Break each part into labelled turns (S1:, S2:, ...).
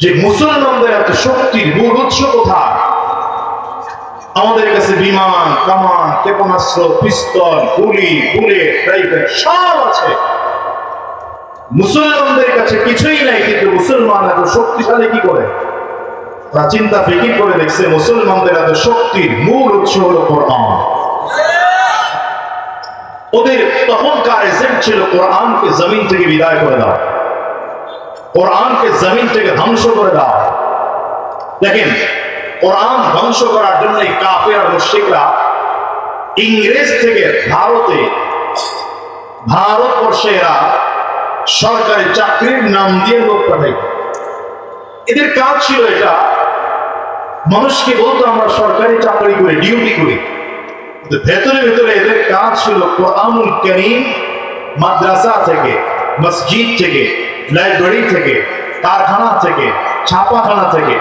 S1: যে মুসলমানদের এত শক্তির মূল উৎস কোথায়? আমাদের কাছে বিমান, কামান, ক্ষেপণাস্ত্র, পিস্তল, গুলি, বুলেট, রাইফেল সব আছে। মুসলমানদের কাছে কিছুই নাই, কিন্তু মুসলমান এত শক্তিশালী কি করে? তারা চিন্তা ফিকির করে দেখছে মুসলমানদের এত শক্তির মূল উৎস হলো কোরআন। ওদের তখনকার এজেন্ট ছিল কোরআনকে জমিন থেকে বিদায় করে দাও, কোরআনকে জমিন থেকে ধ্বংস করে দাও। দেখেন, কোরআন ধ্বংস করার জন্য কাফের আর মুশরিকরা ইংরেজ থেকে ভারতবর্ষে এরা সরকারি চাকরির নাম দিয়ে লোক পাঠাই। এদের কাজ ছিল এটা, মানুষকে বলতো আমরা সরকারি চাকরি করি, ডিউটি করি, ভেতরে ভেতরে এদের কাজ ছিল কোরআনুল কারীম মাদ্রাসা থেকে, মসজিদ থেকে, লাইব্রেরি থেকে, কারখানা থেকে, ছাপাখানা থেকে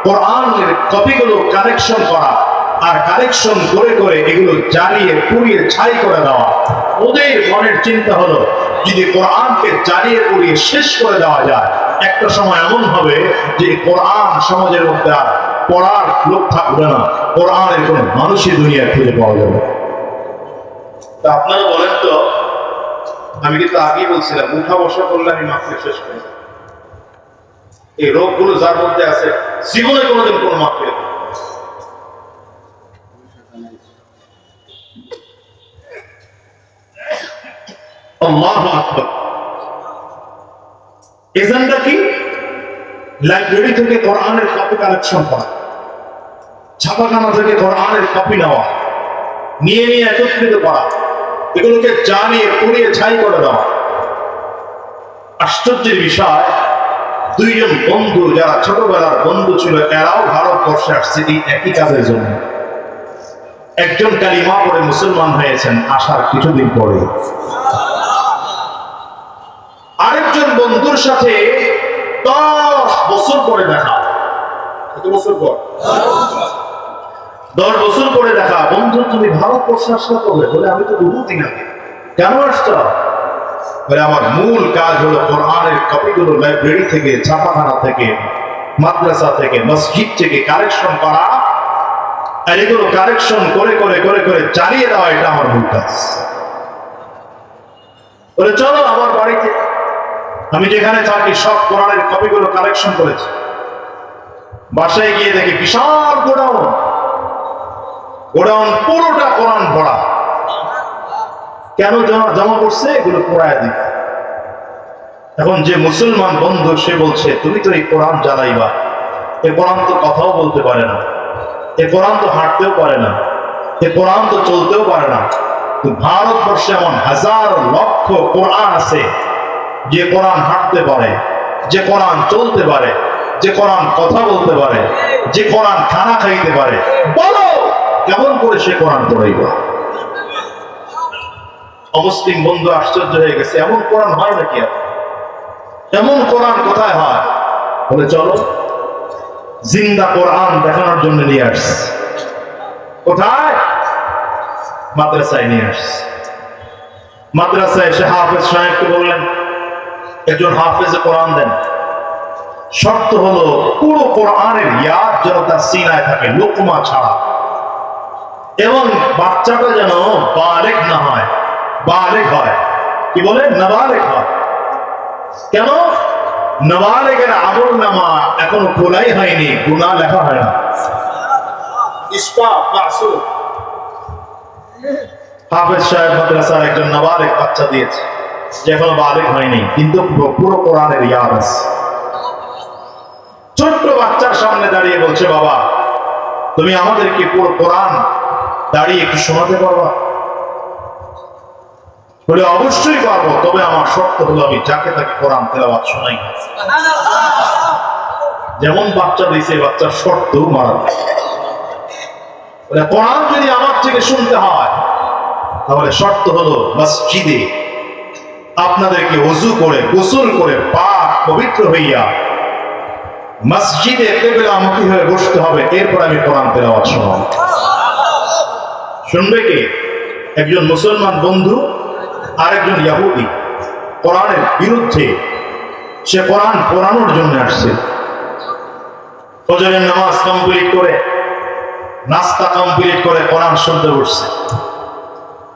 S1: কোরআনের কপিগুলো কালেকশন করা, আর কালেকশন করে করে এগুলো জ্বালিয়ে পুড়িয়ে ছাই করে দেওয়া। ওদের মনের চিন্তা হলো যদি কোরআনকে জ্বালিয়ে পুড়িয়ে শেষ করে দেওয়া যায়, একটা সময় এমন হবে যে কোরআন সমাজের মধ্যে আর পড়ার লোক থাকবে না, কোরআনের কোন মানুষই দুনিয়ায় খুঁজে পাওয়া যাবে। তা আপনারা বলেন তো, আমি কিন্তু আগেই বলছিলাম উঠা বসা করলে আমি মাহফিল শেষ করি। এই রোগগুলো যার মধ্যে আছে জীবনে কোনোদিন কোনো মাহফিল আল্লাহু আকবার। এজেন্ডা কি? লাইব্রেরি থেকে কোরআনের কপি কালেকশন করা, ছাপাখানা থেকে কোরআনের কপি নেওয়া, নিয়ে নিয়ে একত্রিত করা, এগুলোকে জ্বালিয়ে পুড়িয়ে ছাই করে দেওয়া। আশ্চর্যের বিষয়, দুইজন বন্ধু যারা ছোটবেলার বন্ধু ছিল, এরাও ভারতবর্ষে আসছে এই একই কাজের জন্য। একজন কালিমা পড়ে মুসলমান হয়েছেন আসার কিছুদিন পরে, আরেকজন বন্ধুর সাথে 10 বছর পরে দেখা। কত বছর পর? 10 বছর পরে দেখা। বন্ধু, তুমি ভারতবর্ষে আসলে কবে? বলে আমি তো বহুদিন আগে। কেন আসছো? বলে আমার মূল কাজ হলো কোরআনের কপিগুলো লাইব্রেরি থেকে, ছাপাখানা থেকে, মাদ্রাসা থেকে, মসজিদ থেকে কালেকশন করা, আর এগুলো কালেকশন করে করে করে করে চালিয়ে দেওয়া, এটা আমার মূল কাজ। বলে চলো আমার বাড়িতে, আমি যেখানে থাকি সব কোরআনের কপিগুলো কালেকশন করেছি। বাসায় গিয়ে দেখি বিশাল গোডাউন, গোডাউন পুরোটা কোরআন ভরা। কেন জমা করছে? এগুলো পোড়ায় দিবে। এখন যে মুসলমান বন্ধু সে বলছে তুমি তো এই কোরআন জ্বালাইবা, এ কোরআন তো কথাও বলতে পারে না, এ কোরআন তো হাঁটতেও পারে না, এ কোরআন তো চলতেও পারে না। ভারতবর্ষে এমন হাজার লক্ষ কোরআন আছে যে কোরআন হাঁটতে পারে, যে কোরআন চলতে পারে, যে কোরআন কথা বলতে পারে, যে কোরআন খানা খাইতে পারে। বলো কেমন করে সে কোরআন পড়াইবা? অমুসলিম বন্ধু আশ্চর্য হয়ে গেছে, এমন কোরআন হয় নাকি? এমন কোরআন কোথায় হয়? বলে চলো জিন্দা কোরআন দেখানোর জন্য নিয়ে আসছে। কোথায়? মাদ্রাসায় নিয়ে আসছে। মাদ্রাসায় এসে হাফেজ সাহেবকে বললেন একজন হাফেজে কোরআন দেন, শর্ত হলো পুরো কোরআনের ইয়াদ যেন তার সিনায় থাকে, লোকমা ছাড়া, এবং বাচ্চাটা যেন বালেগ না হয়, বালেগ হয়। কি বলে? নাবালেগ হয়। কেন? নাবালেগের আমল নামা এখনো খোলাই হয়নি, গুনাহ লেখা হয় না। হাফেজ সাহেব মাদ্রাসার একজন নাবালেগ বাচ্চা দিয়েছে, যে এখনো বালেগ হয়নি, কিন্তু পুরো কোরআনের ইয়াদ আছে। ছোট্ট বাচ্চার সামনে দাঁড়িয়ে বলছে, বাবা তুমি আমাদেরকে পুরো কোরআন দাঁড়িয়ে একটু শোনাতে পারবা? বলে অবশ্যই পারবো, তবে আমার শর্ত হলো আমি যাকে তাকে কোরআন তেলাওয়াত শোনাই। যেমন বাচ্চা দিয়েছে, বাচ্চার শর্ত মারা। বলে কোরআন যদি আমার থেকে শুনতে হয় তাহলে শর্ত হলো মসজিদে আপনাদেরকে ওযু করে, গোসল করে, পাক পবিত্র হইয়া মসজিদে কিবলামুখী হয়ে বসতে হবে, এরপর আমি কোরআন তেলাওয়াত শোনাবো। শুনবে কে? একজন মুসলমান বন্ধু আর একজন ইহুদি। কোরআনের বিরুদ্ধে, সে কোরআন পড়ানোর জন্য আসছে। ফজরের নামাজ কমপ্লিট করে নাস্তা কমপ্লিট করে কোরআন শুনতে বসছে।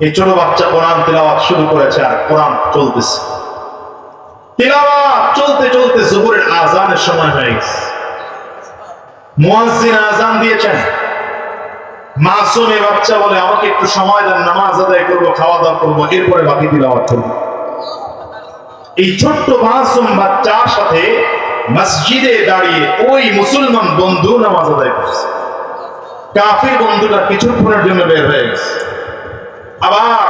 S1: এই ছোট বাচ্চা কোরআন তিলাওয়াত শুরু করেছে আর কোরআন চলতেছে। তিলাওয়াত চলতে চলতে জোহরের আযানের সময় হয়ে গেছে। মুয়াজ্জিন আযান দিয়েছেন। মাসুম এই বাচ্চা বলে, আমাকে একটু সময় দেন, নামাজ আদায় করবো, খাওয়া দাওয়া করবো, এরপরে বাকি তিলাওয়াত করবো। এই ছোট্ট মাসুম বাচ্চার সাথে মসজিদে দাঁড়িয়ে ওই মুসলমান বন্ধু নামাজ আদায় করছে। কাফির বন্ধুটা কিছুক্ষণের জন্য বের হয়ে গেছে। আবার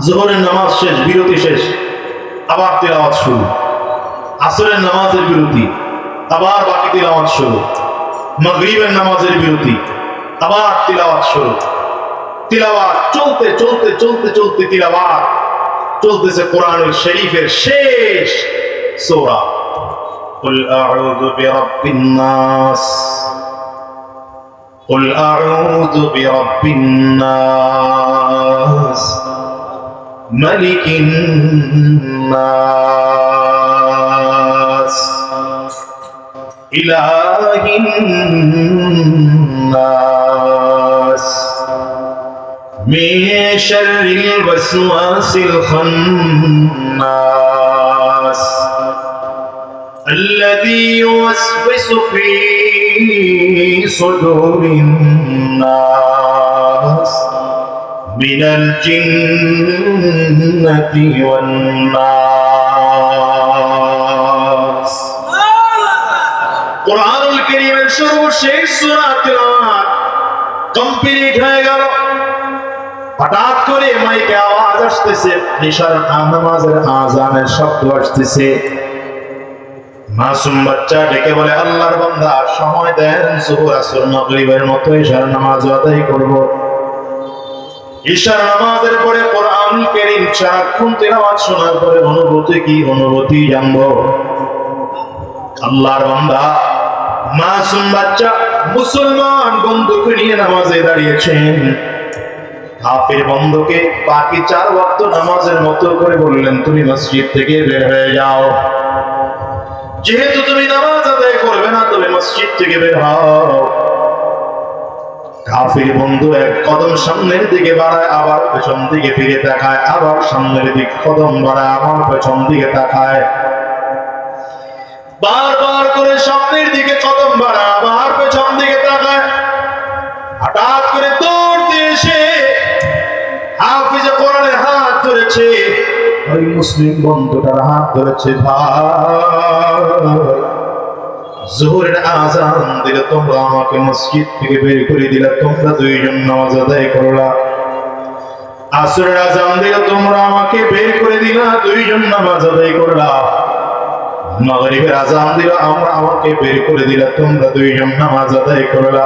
S1: যোহরের নামাজ শেষ, বিরতি শেষ, আবার তিলাওয়াত শুরু। আসরের নামাজের বিরতি, আবার বাকি তিলাওয়াত শুরু। মাগরিবের নামাজের বিরতি, আবার তিলাওয়াত শুরু। তিলাওয়াত চলতে চলতে চলতে চলতে তিলাওয়াত চলতেছে কোরআনুল শরীফের শেষ সূরা কুল আউযু বিরাব্বিন নাস, কুল আউযু বিরাব্বিন নাস, মালিকিন নাস, ইলাহিন নাস, মিন শাররিল ওয়াসওয়াসিল খান্নাস, الذي يوسوس في صدور الناس من الجنة والناس। কোরআনুল কারীমের সর্বশেষ সূরা তিলাওয়াত কমপ্লিট হয়ে গেল। হঠাৎ করে মাইকে আওয়াজ আসতেছে, ইশার নামাজের আযানের শব্দ আসতেছে। মাসুম বাচ্চা ডেকে বলে, আল্লাহর বান্দা সময় দেন, যোহর আসর মাগরিবের মতো ইশার নামাজ আদায় করব। ইশার নামাজের পরে কোরআনুল কারীম সারাক্ষণ তিলাওয়াত শোনার পরে অনুভূতি কি, অনুভূতি জানবো। আল্লাহর বান্দা মাসুম বাচ্চা মুসলমান বন্ধুকে নিয়ে নামাজে দাঁড়িয়েছেন। কাফির বন্ধুকে বাকি 4 ওয়াক্ত নামাজের মতো করে বললেন, তুমি মসজিদ থেকে বের হয়ে যাও, যেহেতু তুমি নামাজ আদায় করবে না, তুমি মসজিদ থেকে বের হও। কাফির বন্ধু এক কদম সামনের দিকে বাড়ায়, আবার পেছন দিকে ফিরে তাকায়, আবার সামনের দিকে কদম বাড়ায়, আবার পেছন দিকে তাকায়, বারবার করে সামনের দিকে কদম বাড়ায়, আবার পেছন দিকে তাকায়। হঠাৎ করে দৌড়তে এসে হাফিজে কোরআনের হাত ধরেছে, ওই মুসলিম বন্ধুটার হাত ধরেছে। ভাই, যোহরের আযান দিলে তোমরা আমাকে মসজিদ থেকে বের করে দিলা, তোমরা দুইজন নামাজ আদায় করলা। আসরের আযান দিলে তোমরা আমাকে বের করে দিলা, দুইজন নামাজ আদায় করলা। মাগরিবের আযান দিলে আমাকে বের করে দিলা, তোমরা দুইজন নামাজ আদায় করলা।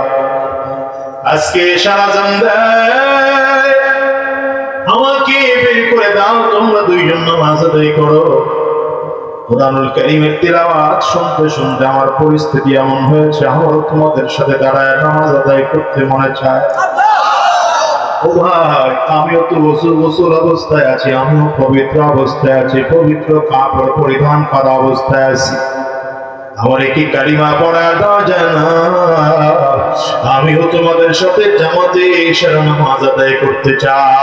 S1: আজকে ইশার আযান দেয়, আমাকে বের করে দাও, তোমরা দুইজন নামাজ আদায় করো। কোরআনুল কারীমের তিলাওয়াত শুনতে শুনতে আমার পরিস্থিতি এমন হয়েছে, আমারও তোমাদের সাথে দাঁড়ায় নামাজ আদায় করতে মনে চায়। ও ভাই, আমিও তো গোসল অবস্থায় আছি, আমিও পবিত্র অবস্থায় আছি, পবিত্র কাপড় পরিধান করা অবস্থায় আছি। আমার কি কালিমা পড়া দেওয়া যায় না? আমিও তোমাদের সাথে জামাতে ইশার নামাজ আদায় করতে চাই।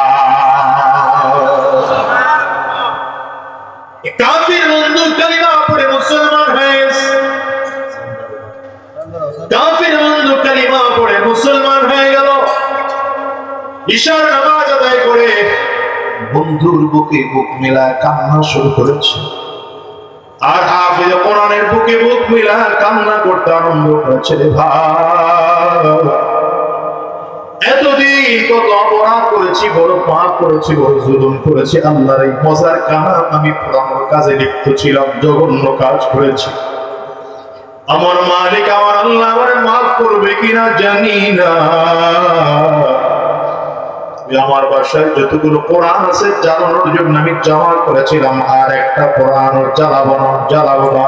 S1: কাফির বন্ধু কালিমা পড়ে মুসলমান হয়ে গেছে। কাফির বন্ধু কালিমা পড়ে মুসলমান হয়ে গেল। ইশার নামাজ আদায় করে বন্ধুর বুকে বুক মেলায় কান্না শুরু করেছে। আর হাফিজ কোরআনের বুকে বুক মেলায় কান্না করতে আরম্ভ করেছে। ভাই, এতদিন কত অপরাধ করেছি, বড় পাপ করেছি, বড় জুলুম করেছি। আল্লাহর এই মজার কালাম আমি পুরানোর কাজে লিপ্ত ছিলাম, জঘন্য কাজ করেছি। আমার মালিক আমার আল্লাহ আমার মাফ করবে কিনা জানি না। আমার বাসায় যতগুলো কোরআন আছে জ্বালানোর জন্য আমি জমা করেছিলাম, আর একটা কোরআন জ্বালাবো না।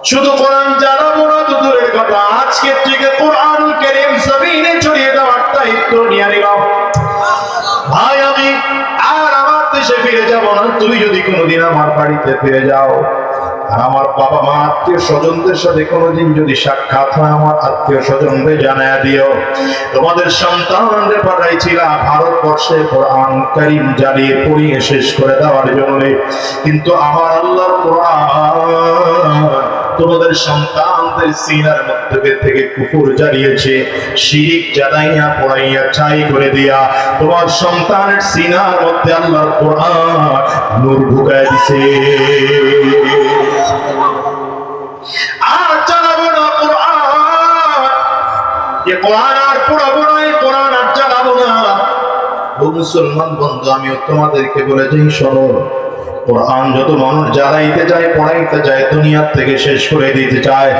S1: শুধু কোরআন জ্বালাবো না তো দূরের কথা, আজকে থেকে কোরআনুল কারীম জমিনে ছড়িয়ে দেওয়ার দায়িত্ব নিয়ে নিলাম। ভাই, আমি আর আমার দেশে ফিরে যাব না। তুই যদি কোনোদিন আমার বাড়িতে ফিরে যাও, আর আমার বাবা মা আত্মীয় স্বজনদের সাথে কোনোদিন যদি সাক্ষাৎ হয় আমার আত্মীয় স্বজনদের জানায়া দিও তোমাদের সন্তানদের পাঠাইছিলাম ভারতবর্ষে কোরআন কারীম জ্বালিয়ে পুড়িয়ে শেষ করে দেওয়ার জন্য, কিন্তু আমার আল্লাহর কোরআন তোমাদের সন্তানদের সিনার মধ্যে থেকে কুফর জ্বালিয়েছে, শিরিক জ্বালাইয়া পোড়াইয়া ছাই করে দিয়া তোমার সন্তানের সিনার মধ্যে আল্লাহর কোরআন নূর ঢুকায় দিছে। আর চালাবো না কোরআন, যে কোরআন আর পড়াবো না, এই কোরআন আর চালাবো না। ও মুসলমান বন্ধু, আমিও তোমাদেরকে বলে যাই, শোনো, কোরআন যত মানুষ জ্বালাইতে যায় পড়াইতে যায় দুনিয়ার থেকে শেষ করে দিতে চায়,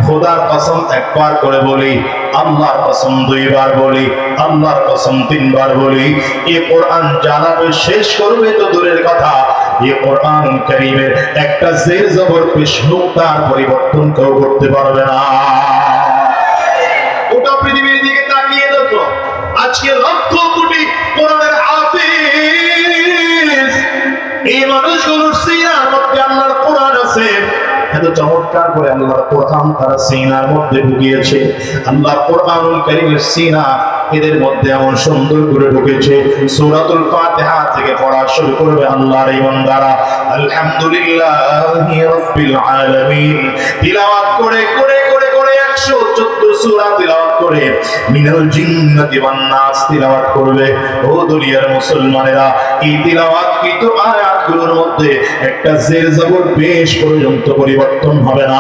S1: খোদার কসম একবার করে বলি, আল্লাহর কসম দুইবার বলি, আল্লাহর কসম তিনবার বলি, এই কোরআন জ্বালাবে শেষ করবে তো দূরের কথা, এই কোরআন কারীমের একটা জের জবর পেশ নুক্তার পরিবর্তন কেউ করতে পারবে না। গোটা পৃথিবীর দিকে তাকিয়ে দেখো, আজকে লক্ষ কোটি কোরআনের হাফেজ, এই মানুষগুলোর সিনার মধ্যে আল্লাহর কোরআন আছে। এত চমৎকার করে আল্লাহর কোরআন তারা সিনার মধ্যে ঢুকিয়েছে। আল্লাহর কোরআনুল কারীমের সিনা এদের মধ্যে এমন সুন্দর করে ঢুকেছে, সূরাতুল ফাতিহা থেকে পড়া শুরু করবে আল্লাহর ইমানদারা আলহামদুলিল্লাহি রাব্বিল আলামিন তিলাওয়াত করে করে করে করে 114 সূরা তিলাওয়াত করে মিনাল জিন্নাতি ওয়ান নাস তিলাওয়াত করবে। ও দুনিয়ার মুসলমানেরা, এই তিলাওয়াতকৃত আয়াতগুলোর মধ্যে একটা জের জবর পেশ পর্যন্ত পরিবর্তন হবে না।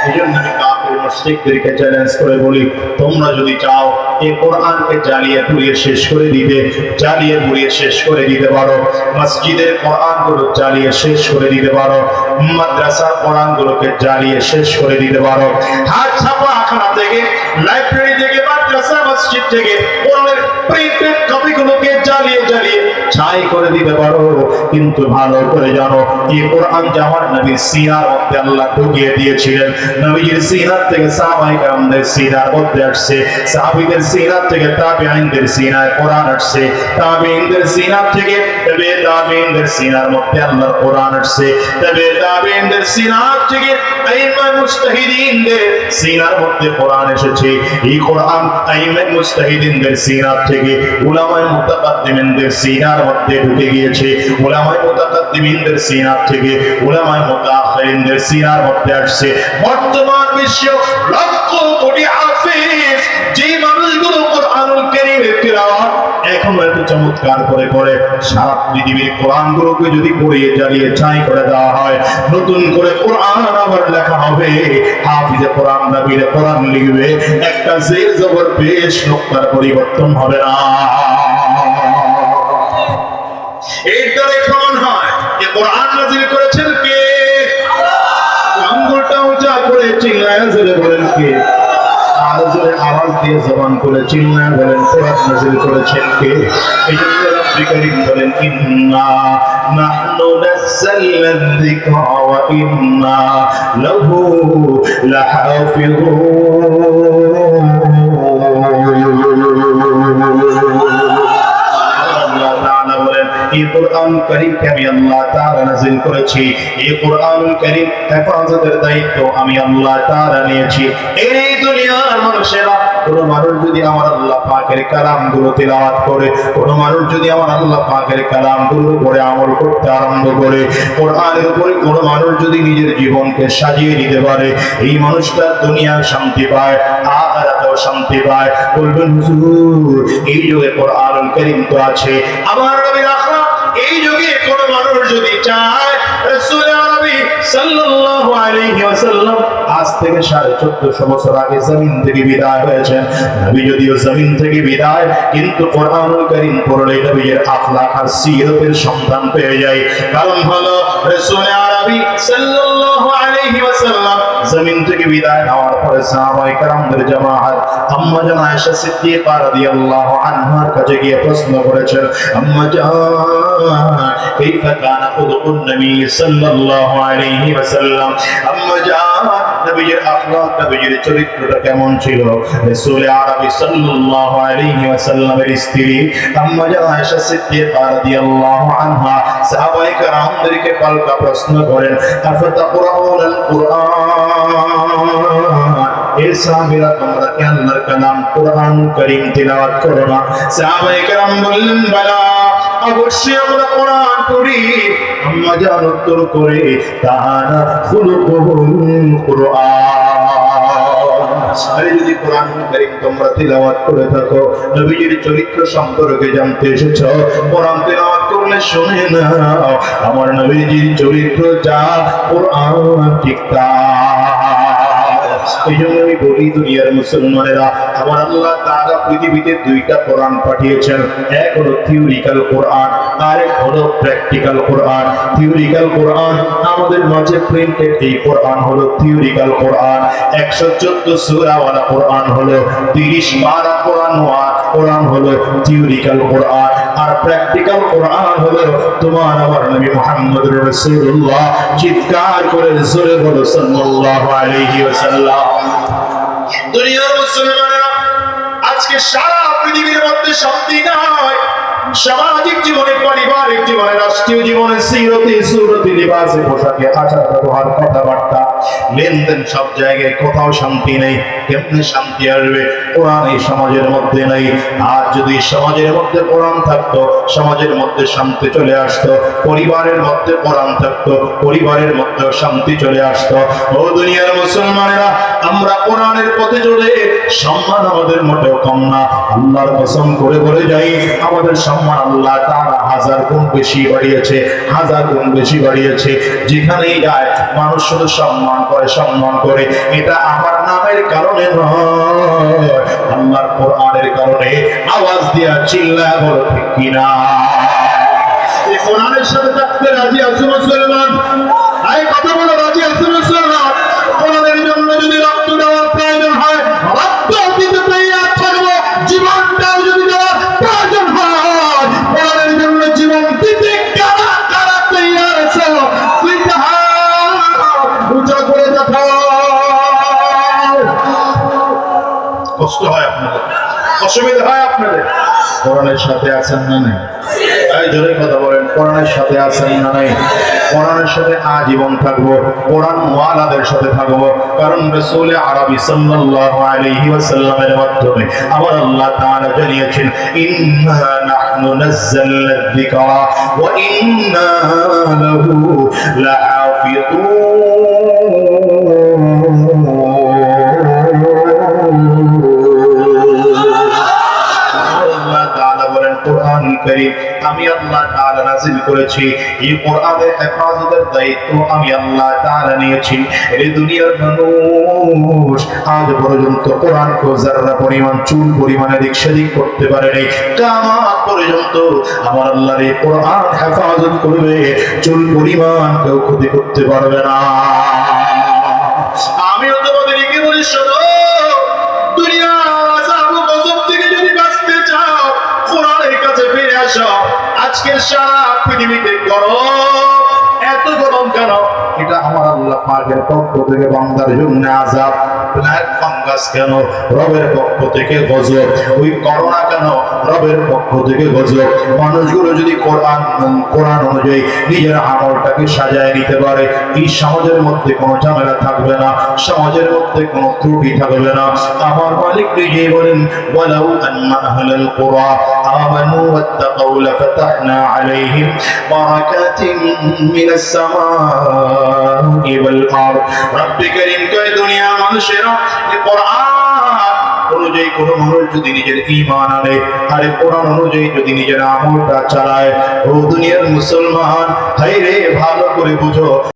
S1: এজন্য আমি কাফির মুশরিকদেরকে চ্যালেঞ্জ করে বলি, তোমরা যদি চাও এই কোরআনকে জ্বালিয়ে পুড়িয়ে শেষ করে দিতে, জ্বালিয়ে পুড়িয়ে শেষ করে দিতে পারো, মসজিদের কোরআনগুলো জ্বালিয়ে শেষ করে দিতে পারো, মাদ্রাসার কোরআনগুলোকে জ্বালিয়ে শেষ করে দিতে পারো, হাত ছাপাখানা থেকে, লাইব্রেরি থেকে, মাদ্রাসা মসজিদ থেকে কোরআনের প্রিন্টেড কপিগুলোকে জ্বালিয়ে জ্বালিয়ে ছাই করে দিতে পারো, কিন্তু ভালো করে জানো এই কোরআন আমার নবীর সিনার মধ্যে আল্লাহ ঢুকিয়ে দিয়েছিলেন। নবীর সিনার থেকে সাহাবায়ে কেরামদের সিনার মধ্যে আসছে, সাহাবীদের সিনার থেকে তাবিঈনদের সিনায় কোরআন আসছে, তাবিঈনদের সিনার থেকে তবে তাবিঈনদের সিনার মধ্যে আল্লাহর কোরআন আসছে, তবে তাবিঈনদের সিনার থেকে আইম্মা মুজতাহিদিনদের সিনার মধ্যে কোরআন এসেছে। এই কোরআন আইম্মা মুজতাহিদিনদের সিনার থেকে উলামায়ে মুতাকাদ্দিমিনদের সিনার মধ্যে ঢুকে গিয়েছে, উলামায়ে মুতাকাদ্দিমিনদের সিনার থেকে উলামায়ে মুতাআখিরিনদের সিনার মধ্যে আসছে। বর্তমান বিশ্ব লক্ষ কোটি হাফেজ, যে মানুষগুলো কোরআনুল কারীমের তিলাওয়াত এখনো এত চমৎকার করে করে সারা পৃথিবীর কোরআনগুলোকে যদি পড়িয়ে জ্বালিয়ে ছাই করে দেওয়া হয়, নতুন করে কোরআন আবার লেখা হবে, হাফিজে কোরআন নবীর কোরআন লিখবে, একটা জের জবর পেশ নুক্তার পরিবর্তন হবে না। এর দ্বারা প্রমাণ হয় যে কোরআন নাযিল করেছেন কে? আঙ্গুলটা উঁচা করে চিল্লায়া জোরে বলেন কে? আর জোরে আওয়াজ দিয়ে জবান করে চিল্লায়া বলেন কোরআন নাযিল করেছেন কে? এইজন্য রব্বুল কারীম বলেন ইন্না নাহনু নাযালনা যিকরা ওয়া ইন্না লাহু লাহাফিযুন। এই কোরআন কারীমকে আমি আল্লাহ তাআলা নাযিল করেছি, এই কোরআন কারীম হেফাজতের দায়িত্ব আমি আল্লাহ তাআলা নিয়েছি। এই দুনিয়ার মানুষেরা, কোন মানুষ যদি আমার আল্লাহ পাকের কালামগুলো তিলাওয়াত করে, কোন মানুষ যদি আমার আল্লাহ পাকের কালামগুলোর উপরে আমল করতে আরম্ভ করে, কোরআনের উপরে কোন মানুষ যদি নিজের জীবনকে সাজিয়ে নিতে পারে, এই মানুষটা দুনিয়ায় শান্তি পায়, আখিরাতেও শান্তি পায়। বলবেন হুজুর, এই যুগে কোরআনুল কারীম তো আছে, আমার নবীর আখলাক, এই যুগে কোন মানুষ যদি চায়, রাসূল আরবি সাল্লাল্লাহু আলাইহি ওয়াসাল্লাম আজ থেকে 1450 বছর আগে জমিন থেকে বিদায় হয়েছেন। নবী যদিও জমিন থেকে বিদায়, কিন্তু কোরআনুল কারীম পড়লে নবীর আখলাক আর সিরাতের সন্ধান পেয়ে যায়। কারণ হলো রাসূল আরবি সাল্লাল্লাহু আলাইহি ওয়াসাল্লাম জমিন থেকে বিদায় নেওয়ার পরে সাহাবায়ে কেরামদের জামাআত আম্মা জান আয়েশা সিদ্দিকা রাদিয়াল্লাহু আনহার কাছে গিয়ে প্রশ্ন করেছেন, আম্মা জান কাইফা কানা খুলুকুন নবী সাল্লাল্লাহু আলাইহি ওয়াসাল্লাম, আম্মা জান নবীর আখলাক, নবীর চরিত্রটা কেমন ছিল? রাসূল আরবি সাল্লাল্লাহু আলাইহি ওয়াসাল্লামের স্ত্রী আম্মা জান আয়েশা সিদ্দিকা রাদিয়াল্লাহু আনহা সাহাবায়ে কেরামদেরকে পাল্টা প্রশ্ন করেন, আফাতাকুরাউনাল কুরআন, এ সাহাবীরা তোমরা কি আল্লাহর কালাম কুরআন কারীম তিলাওয়াত করো না? সাহাবায়ে কেরাম বললেন, বালা, অবশ্যই আমরা কোরআন পড়ি। আম্মা জান উত্তর করে, তাহানা খুলুকুল কুরআন, আরে যদি কোরআন কারীম তোমরা তিলাওয়াত করে থাকো, নবীজির চরিত্র সম্পর্কে জানতে এসেছো, কোরআন তিলাওয়াত করলে শুনে নাও আমার নবীজির চরিত্র যা কোরআন ঠিক তা। এই জন্য আমি বলি, দুনিয়ার মুসলমানেরা, আমার আল্লাহ তাআলা পৃথিবীতে দুইটা কোরআন পাঠিয়েছেন, এক হলো থিওরিক্যাল কোরআন, আরেক হলো প্র্যাকটিক্যাল কোরআন। থিওরিক্যাল কোরআন আমাদের মাঝে প্রিন্টেড, এই কোরআন হলো থিওরিক্যাল কোরআন। 114 সূরাওয়ালা কোরআন হলো 30 পারা কোরআন হলো থিওরিক্যাল কোরআন। আর প্র্যাকটিক্যাল কোরআন হলো তোমার আমার নবী মুহাম্মদুর রাসূলুল্লাহ, চিৎকার করে জোরে বলো সাল্লাল্লাহু আলাইহি ওয়াসাল্লাম। দুনিয়ার মুসলমানেরা, আজকে সারা পৃথিবীর মধ্যে শান্তি নাই। সামাজিক জীবনে, পারিবারিক জীবনে, রাষ্ট্রীয় জীবনে, সিরতে সুরতে, লিবাসে, পোশাকে, আচার ব্যবহার, কথাবার্তা, লেনদেন, সব জায়গায় কোথাও শান্তি নেই। কেমনে শান্তি আসবে? কোরআন এই সমাজের মধ্যে নেই। আর যদি সমাজের মধ্যে কোরআন থাকতো, সমাজের মধ্যে শান্তি চলে আসতো। পরিবারের মধ্যে কোরআন থাকতো, পরিবারের মধ্যে শান্তি চলে আসতো। ও দুনিয়ার মুসলমানেরা, আমরা কোরআনের পথে চলে সম্মান আমাদের মোটেও কম না। আল্লাহর কসম করে বলে যাই, আমাদের সম্মান আল্লাহ তাআলা 1000 গুণ বেশি বাড়িয়েছে, 1000 গুণ বেশি বাড়িয়েছে। যেখানেই যায় মানুষ শুধু সম্মান করে। এটা আমার নামের কারণে নয়, আল্লাহর কোরআনের কারণে। আওয়াজ দিয়া চিল্লায় বলো ঠিক কিনা? এই কোরআনের সাথে থাকতে রাজি আছো মুসলমান? এই কথা বলো, রাজি আছো মুসলমান? কোরআনের জন্য যদি রক্ত দেওয়ার প্রয়োজন হয়, রক্ত দিতে তৈরি থাকবো। জীবনটাও যদি দেওয়ার প্রয়োজন হয়, কোরআনের জন্য জীবন দিতে কারা কারা তৈরি আছো? দুইটা হাত উঁচা করে দেখাও। কষ্ট হয় আপনাদের, অসুবিধা হয় আপনাদের? কোরআনের সাথে আছেন না নাই? এই জোরে কথা বলেন, কোরআনের সাথে আছেন না নাই? কোরআনের সাথে আজীবন থাকবো, কোরআন ওয়ালাদের সাথে থাকবো। কারণ রাসূল আরবি সাল্লাল্লাহু আলাইহি ওয়াসাল্লামের মাধ্যমে আমার আল্লাহ তাআলা জানিয়েছেন, ইন্না নাহনু নাযালনা যিকরা ওয়া ইন্না লাহু লাহাফিযুন। আমি আল্লাহ তাআলা নাযিল করেছি, এই কোরআনের হেফাজতের দায়িত্ব আমি আল্লাহ তাআলা নিয়েছি। এই দুনিয়ার মানুষ আজ পর্যন্ত কোরআনকে যারা পরিমাণ চুল পরিমাণে দিক সেদিক করতে পারেনি। কিয়ামত পর্যন্ত আমার আল্লাহর এই কোরআন হেফাজত করবে, চুল পরিমাণ কেউ ক্ষতি করতে পারবে না। আমিও তোমাদেরকে বলি, শোনো, দুনিয়া আজকের সারা পৃথিবীতে গরম, এত গরম কেন? এটা আমার আল্লাহ পাকের পক্ষ থেকে বান্দার জন্য আযাব। ব্ল্যাক ফাঙ্গাস কেন? রবের পক্ষ থেকে গজব। ওই করোনা কেন? রবের পক্ষ থেকে গজব। মানুষগুলো যদি কোরআন অনুযায়ী নিজের আমলটাকে সাজায় নিতে পারে, এই সমাজের মধ্যে কোনো ঝামেলা থাকবে না, সমাজের মধ্যে কোনো ত্রুটি থাকবে না। আমার মালিক নিজে বলেন, ওয়ালাউ আন্না আহলাল কুরা আমানু ওয়াত্তাকাউ লাফাতাহনা আলাইহিম বারাকাতিন মিনাস সামাই ওয়াল আরদ। রব্বে কারীম কয়, দুনিয়ার মানুষেরা এই কোরআন অনুযায়ী কোন মানুষ যদি নিজের ঈমান আনে, আর কোরআন অনুযায়ী যদি নিজের আমলটা চালায়, ও দুনিয়ার মুসলমান, হায় রে, ভালো করে বুঝো।